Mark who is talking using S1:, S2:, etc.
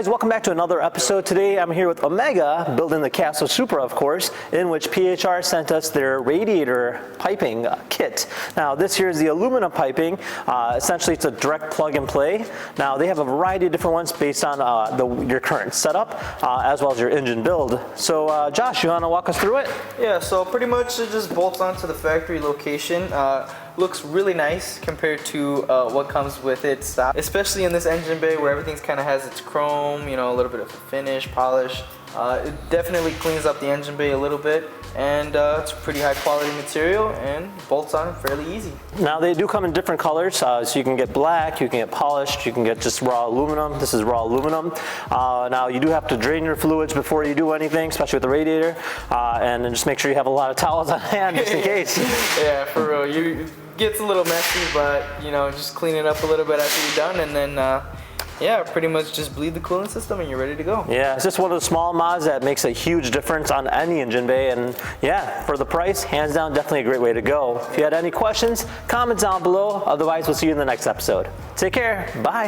S1: guys, welcome back to another episode. Today I'm here with Omega, building the Castrol Supra, of course, in which PHR sent us their radiator piping kit. Now this here is the aluminum piping. Essentially it's a direct plug and play. Now they have a variety of different ones based on your current setup, as well as your engine build. So Josh, you want to walk us through it?
S2: Yeah, so pretty much it just bolts onto the factory location. Looks really nice compared to what comes with it stock, especially in this engine bay where everything's kind of has its chrome, you know, a little bit of a finish, polish. It definitely cleans up the engine bay a little bit, and it's a pretty high quality material and bolts on fairly easy.
S1: Now they do come in different colors, so you can get black, you can get polished, you can get just raw aluminum. This is raw aluminum. Now you do have to drain your fluids before you do anything, especially with the radiator, and then just make sure you have a lot of towels on hand just in case.
S2: Yeah, for real. It gets a little messy, but you know, just clean it up a little bit after you're done, and then yeah, pretty much just bleed the coolant system and you're ready to go. Yeah, it's just one of the small mods that makes a huge difference on any engine bay, and yeah, for the price, hands down, definitely a great way to go. If you had any questions, comment down below. Otherwise, we'll see you in the next episode. Take care. Bye.